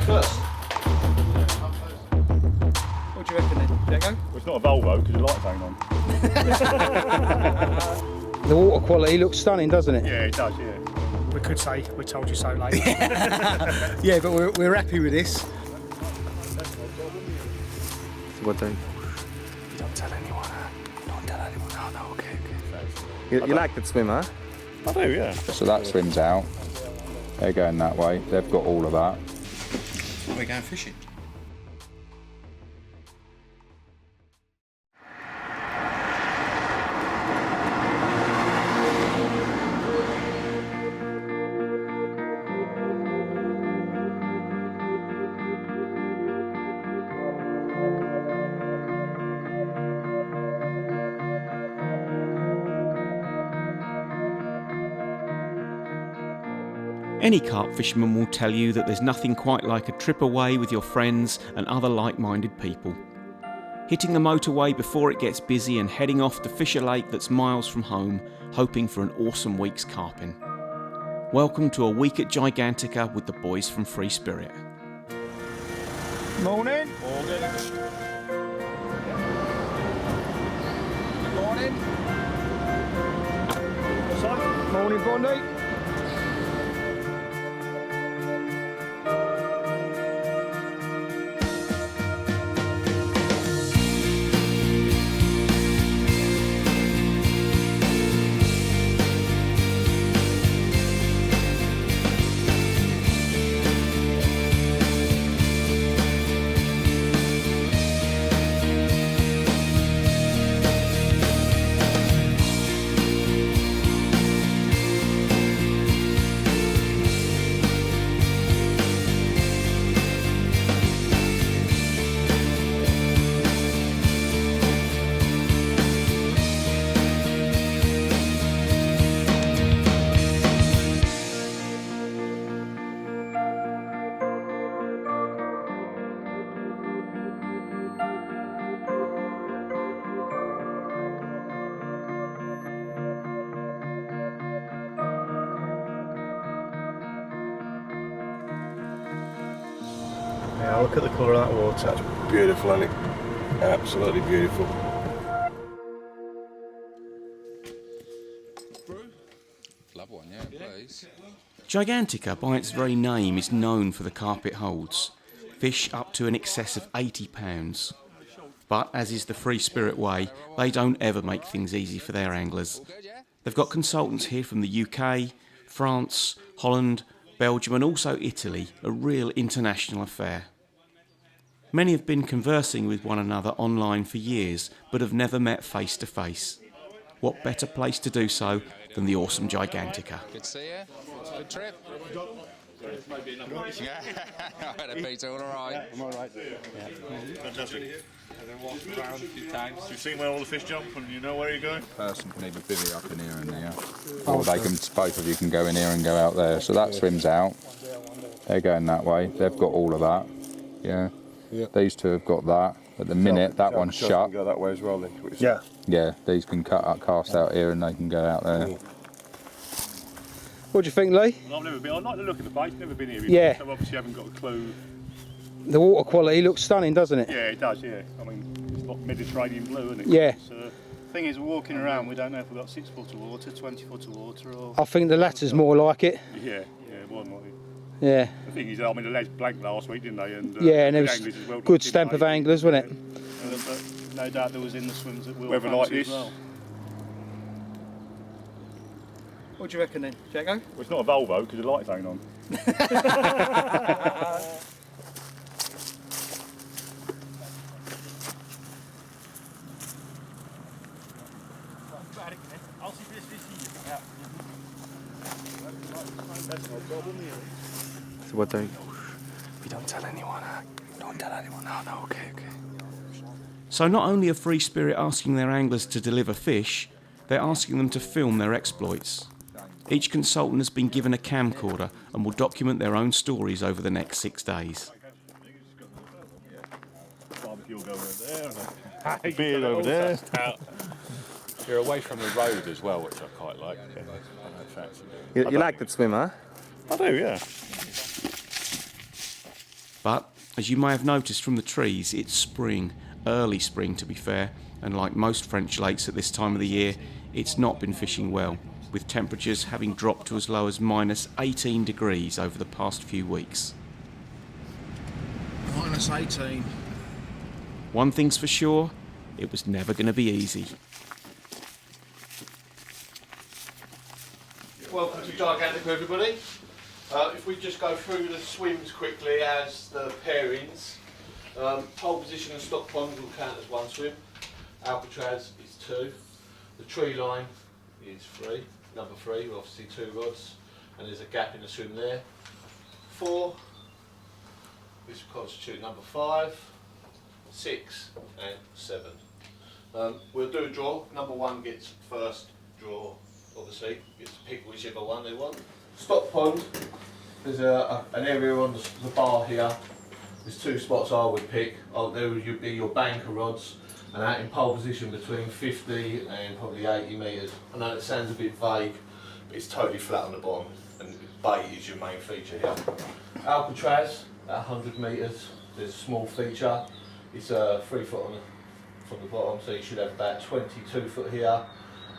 first. What do you reckon then? Let go? Well, it's not a Volvo because the lights ain't on. The water quality looks stunning, doesn't it? Yeah, it does, yeah. We could say we told you so later. Yeah, but we're happy with this. What do? You don't tell anyone, huh? Don't tell anyone. Oh, no, okay. You like that swim, huh? I do, yeah. So that swims out. They're going that way. They've got all of that. We're going fishing. Any carp fisherman will tell you that there's nothing quite like a trip away with your friends and other like-minded people. Hitting the motorway before it gets busy and heading off to fish a lake that's miles from home, hoping for an awesome week's carping. Welcome to a week at Gigantica with the boys from Free Spirit. Morning. Morning. Morning, Bondi. Yeah, look at the colour of that water. That's beautiful, isn't it? Absolutely beautiful. Love one, yeah, please. Gigantica, by its very name, is known for the carp it holds. Fish up to in excess of 80 pounds. But, as is the Free Spirit way, they don't ever make things easy for their anglers. They've got consultants here from the UK, France, Holland, Belgium and also Italy, a real international affair. Many have been conversing with one another online for years, but have never met face to face. What better place to do so than the awesome Gigantica? Good to see you. Good trip. Yeah, I had a beat all right. I'm all right. Yeah. Fantastic. And then walk around a few times. You've seen where all the fish jump and you know where you're going? Person can either bivvy up in here and there, or they can, both of you can go in here and go out there. So that swims out. They're going that way. They've got all of that. Yeah. These two have got that. At the minute, that one's shut. Go that way as well then. Yeah. Yeah, these can cast out here and they can go out there. What do you think, Lee? Well, I've never been. I like the look of the place. Never been here before. Yeah. So obviously, I haven't got a clue. The water quality looks stunning, doesn't it? Yeah, it does. Yeah. I mean, it's like Mediterranean blue, isn't it? Yeah. So, thing is, we're walking around. We don't know if we've got 6 foot of water, 20 foot of water, or. I think the latter's more like it. Yeah. One might be. Yeah. The thing is, I mean, the legs blanked last week, didn't they? And Yeah, and there good was anglers as well, good didn't stamp they? of anglers, wasn't it? But no doubt there was in the swims that we'll Weather fancy like this. as well. What do you reckon then? Let go? Well, it's not a Volvo because the lights ain't on. So what do? We don't tell anyone, huh? Don't tell anyone. Oh, no, okay. So not only are Free Spirit asking their anglers to deliver fish, they're asking them to film their exploits. Each consultant has been given a camcorder and will document their own stories over the next 6 days. Barbecue will go over there. And beer over there. You're away from the road as well, which I quite like. You like that swim, huh? I do, yeah. But as you may have noticed from the trees, it's spring, early spring to be fair, and like most French lakes at this time of the year, it's not been fishing well, with temperatures having dropped to as low as minus 18 degrees over the past few weeks. Minus 18. One thing's for sure, it was never going to be easy. Welcome to Gigantic, everybody. If we just go through the swims quickly as the pairings, pole position and stock pond will count as one swim. Alcatraz is 2. The tree line is 3. Number 3, obviously 2 rods, and there's a gap in the swim there. 4. This will constitute number 5, 6, and 7. We'll do a draw. Number 1 gets first draw. Obviously, gets to pick whichever one they want. Stock pond, there's an area on the bar here. There's 2 spots I would pick. There would be your banker rods, and out in pole position between 50 and probably 80 metres. I know it sounds a bit vague, but it's totally flat on the bottom, and bait is your main feature here. Alcatraz, at 100 metres, there's a small feature. It's 3 foot from the bottom, so you should have about 22 foot here.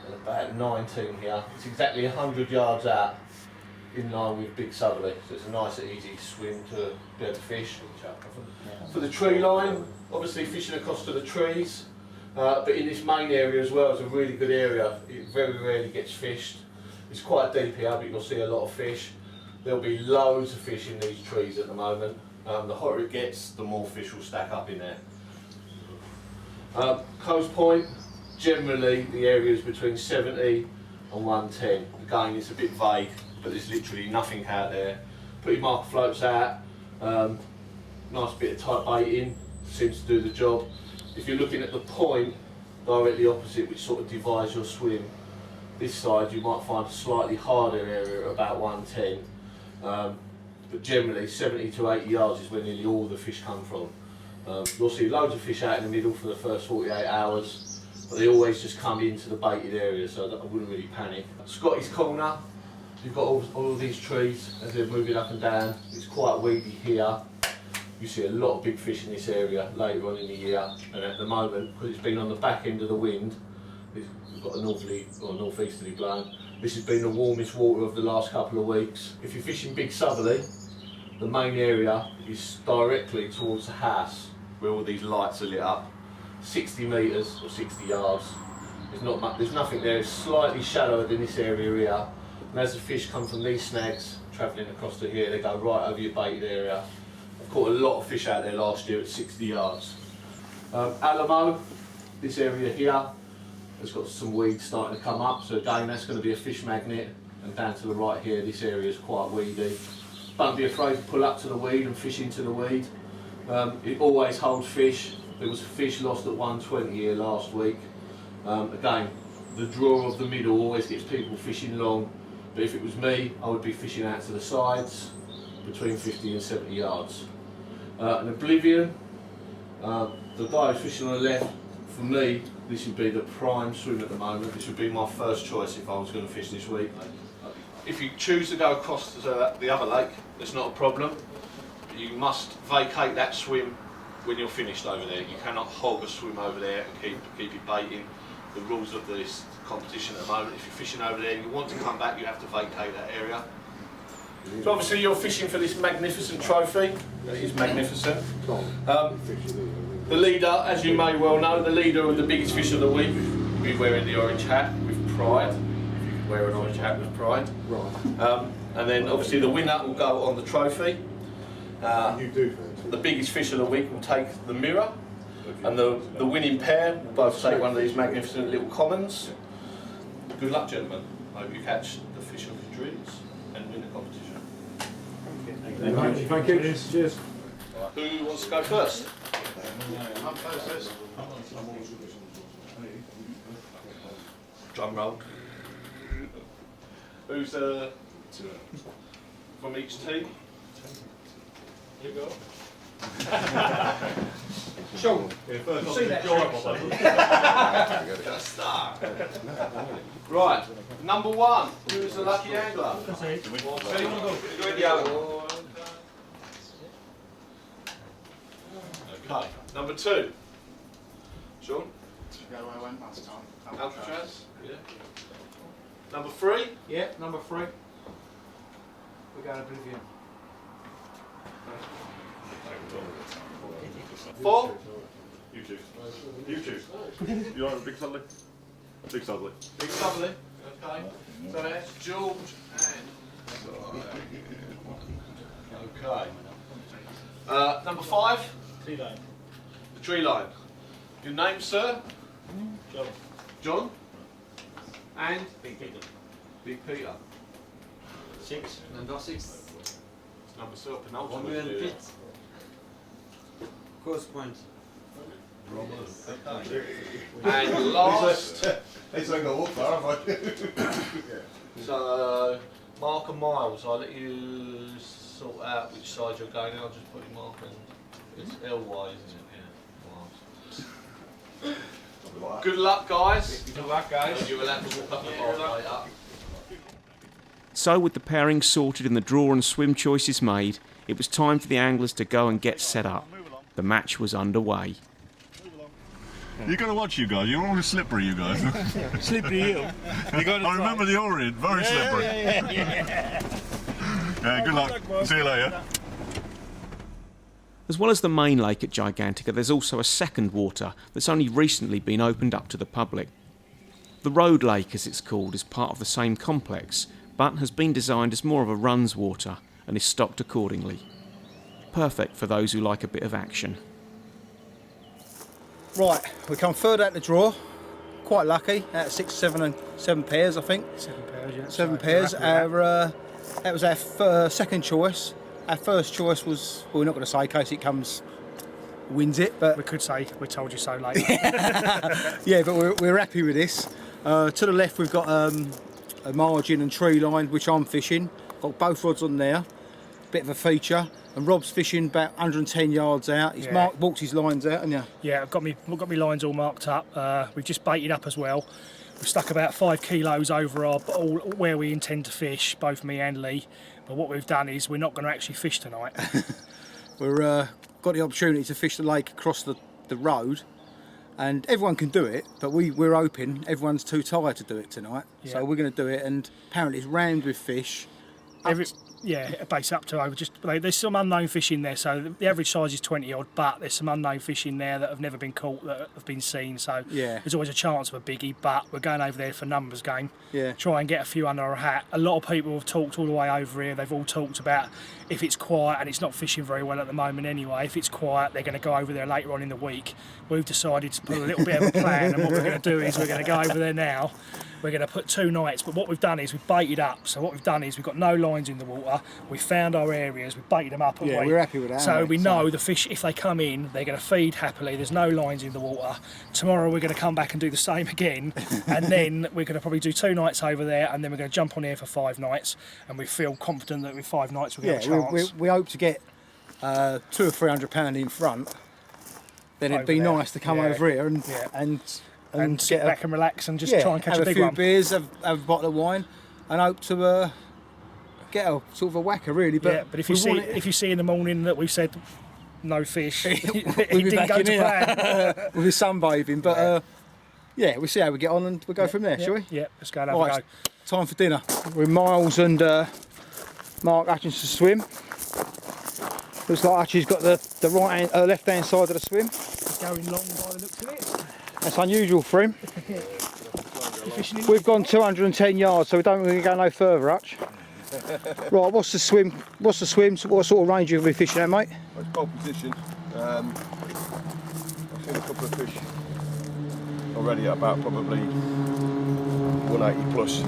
And about 19 here. It's exactly 100 yards out, in line with Big Southerly, so it's a nice easy swim to be able to fish. For the tree line, obviously fishing across to the trees, but in this main area as well, it's a really good area. It very rarely gets fished. It's quite deep here, but you'll see a lot of fish. There'll be loads of fish in these trees at the moment. The hotter it gets, the more fish will stack up in there. Coast Point, generally the area is between 70 and 110. Again, it's a bit vague, but there's literally nothing out there. Put your marker floats out, nice bit of tight baiting, seems to do the job. If you're looking at the point directly opposite, which sort of divides your swim, this side you might find a slightly harder area at about 110. But generally 70 to 80 yards is where nearly all the fish come from. You'll see loads of fish out in the middle for the first 48 hours, but they always just come into the baited area, so I wouldn't really panic. Scotty's Corner, you've got all of these trees as they're moving up and down. It's quite weedy here. You see a lot of big fish in this area later on in the year, and at the moment, because it's been on the back end of the wind, we've got a northerly or northeasterly blown. This has been the warmest water of the last couple of weeks. If you're fishing Big Southerly, the main area is directly towards the house where all these lights are lit up. 60 metres or 60 yards. There's nothing there. It's slightly shallower than this area here. And as the fish come from these snags, travelling across to here, they go right over your baited area. I've caught a lot of fish out there last year at 60 yards. Alamo, this area here, has got some weeds starting to come up. So again, that's going to be a fish magnet. And down to the right here, this area is quite weedy. Don't be afraid to pull up to the weed and fish into the weed. It always holds fish. There was a fish lost at 120 here last week. Again, the draw of the middle always gets people fishing long, but if it was me, I would be fishing out to the sides between 50 and 70 yards. An Oblivion, the guy who's fishing on the left, for me, this would be the prime swim at the moment. This would be my first choice if I was going to fish this week. If you choose to go across to the other lake, it's not a problem. You must vacate that swim when you're finished over there. You cannot hog a swim over there and keep it baiting. The rules of this competition at the moment, if you're fishing over there and you want to come back, you have to vacate that area. So obviously you're fishing for this magnificent trophy. It is magnificent. The leader, as you may well know, the leader of the biggest fish of the week will be wearing the orange hat with pride. If you could wear an orange hat with pride. Right. And then obviously the winner will go on the trophy. The biggest fish of the week will take the mirror, and the winning pair will both take one of these magnificent little commons. Good luck, gentlemen. I hope you catch the fish of your dreams and win the competition. Thank you. Thank you. Cheers. Who wants to go first? Drum roll. Who's from each team? You go. Sean, See that? Right, number 1. Who's the lucky angler? Okay, number 2. Sean? Go where I went last time. Alcatraz? Yeah. Number 3? Yeah, number 3. We're going Oblivion. 4? You choose. You choose. You want a big Sudley? Big Sudley. Big Sudley. Okay. So that's George and... Okay. Number 5? Tree line. The tree line. Your name, sir? John. John? And? Big Peter. Big Peter. 6. Number 6. Number 6, penultimate. Course point. And last... It's like a walk far, have I? So, Mark and Miles, I'll let you sort out which side you're going in. I'll just put in Mark and... It's L-Y, isn't it? Yeah. Miles. Good luck, guys. Good luck, guys. You're allowed to walk up the pathway up. So with the pairing sorted and the draw and swim choices made, it was time for the anglers to go and get set up. The match was underway. You've got to watch you guys. You're all slippery, you guys. Slippery hill. You got to I remember the Orient. Very slippery. Yeah. Yeah, good luck. See you later. As well as the main lake at Gigantica, there's also a second water that's only recently been opened up to the public. The Road Lake, as it's called, is part of the same complex, but has been designed as more of a runs water and is stocked accordingly. Perfect for those who like a bit of action. Right, we come third out the draw. Quite lucky, out of 6, 7 and 7 pairs I think. 7 pairs, yeah. 7 pairs. That was our second choice. Our first choice was, well, we're not going to say in case it comes, wins it, but... We could say, we told you so later. Yeah, but we're happy with this. To the left we've got a margin and tree line, which I'm fishing. Got both rods on there, bit of a feature. And Rob's fishing about 110 yards out. He's walked his lines out, haven't you? Yeah, I've got me lines all marked up. We've just baited up as well. We've stuck about 5 kilos over where we intend to fish, both me and Lee. But what we've done is we're not going to actually fish tonight. We've got the opportunity to fish the lake across the road, and everyone can do it, but we're hoping everyone's too tired to do it tonight. Yeah. So we're going to do it, and apparently it's rammed with fish. Base up to over. There's some unknown fish in there, so the average size is 20 odd, but there's some unknown fish in there that have never been caught, that have been seen. So there's always a chance of a biggie, but we're going over there for numbers game. Yeah. Try and get a few under our hat. A lot of people have talked all the way over here. They've all talked about if it's quiet, and it's not fishing very well at the moment anyway. If it's quiet, they're going to go over there later on in the week. We've decided to put a little bit of a plan, and what we're going to do is we're going to go over there now. We're going to put 2 nights, but what we've done is we've baited up. So what we've done is we've got no lines in the water. We found our areas, we've baited them up. We're happy with that. So we know the fish, if they come in, they're going to feed happily. There's no lines in the water. Tomorrow we're going to come back and do the same again, and then we're going to probably do 2 nights over there, and then we're going to jump on here for 5 nights. And we feel confident that with 5 nights we're going to have a chance. We hope to get £200 or £300 in front. Then it'd be nice to come over here and sit back and relax and just try and catch have a big few one. beers, have a bottle of wine, and hope to get a sort of a whacker really. But if you see in the morning that we've said no fish, it we'll be didn't back go in to here. plan. We'll be sunbathing, but we'll see how we get on, and we'll go from there, shall we? Yeah, let's go and have a go. Time for dinner. We're Miles and Mark Hutchinson's swim. Looks like Hutchie's got the left hand side of the swim. It's going long by the looks of it. That's unusual for him. We've gone 210 yards, so we don't really go no further, Hutch. Right, what's the swim? What sort of range are we fishing at, mate? It's pole position. I've seen a couple of fish already at about probably 180 plus.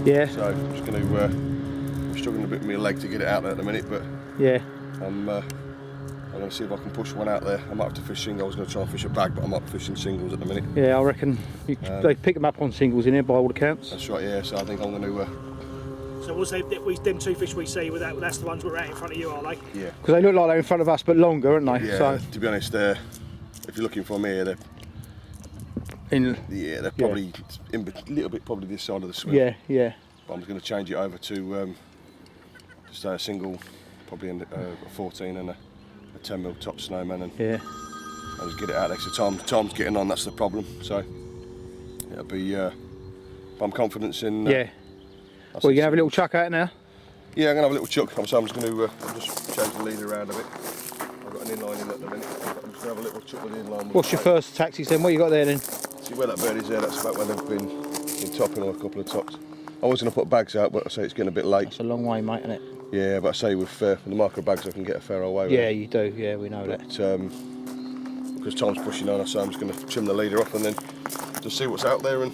Yeah. So I'm just going to. I'm struggling a bit with my leg to get it out there at the minute, but yeah. I'm going to see if I can push one out there. I might have to fish singles. I was going to try and fish a bag, but I'm up fishing singles at the minute. Yeah, I reckon they pick them up on singles in here by all accounts. That's right, yeah. So I think I'm going to. So was them 2 fish we see, that's the ones we're out in front of you, are they? Yeah. Because they look like they're in front of us, but longer, aren't they? Yeah. So, to be honest, if you're looking for me, they're probably a little bit probably this side of the swim. Yeah, yeah. But I'm going to change it over to just a single, probably a 14 and a 10mm top snowman, and and just get it out there. So Tom's getting on. That's the problem. So it'll be. I'm confident in. Yeah. Well, you can have a little chuck out now. Yeah, I'm gonna have a little chuck. So I'm just going to just change the leader around a bit. I've got an inline in at the minute. I'm just going to have a little chuck with the inline. What's your first taxis then? What you got there then? See where that bird is there? That's about where they've been topping on a couple of tops. I was going to put bags out, but I say it's getting a bit late. It's a long way, mate, isn't it? Yeah, but I say with the marker bags, I can get a fair old way with Yeah, it. you do. Yeah, we know that. Because Tom's pushing on, so I'm just going to trim the leader off and then just see what's out there. And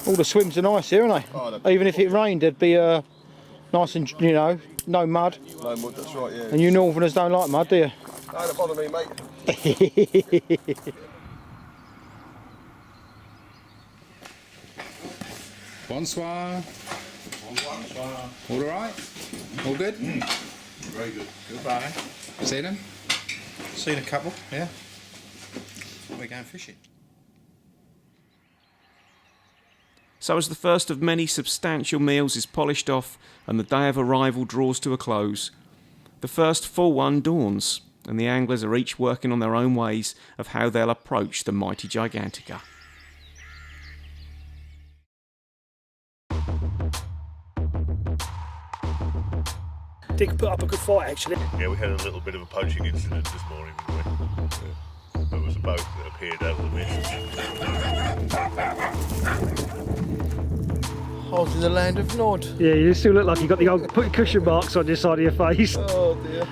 all the swims are nice here, aren't they? Oh, even if it rained, they'd be nice and, you know, no mud. No mud, that's right, yeah. And you northerners don't like mud, do you? No, don't bother me, mate. Bonsoir. All right? All good? Very good. Goodbye. Seen them? Seen a couple, yeah. We're going fishing. So as the first of many substantial meals is polished off and the day of arrival draws to a close, the first full one dawns, and the anglers are each working on their own ways of how they'll approach the mighty Gigantica. Dick put up a good fight, actually. Yeah, we had a little bit of a poaching incident this morning, didn't we? Yeah. There was a boat that appeared out of the mist. I was in the land of Nod. Yeah, you still look like you got the old cushion marks on your side of your face. Oh dear.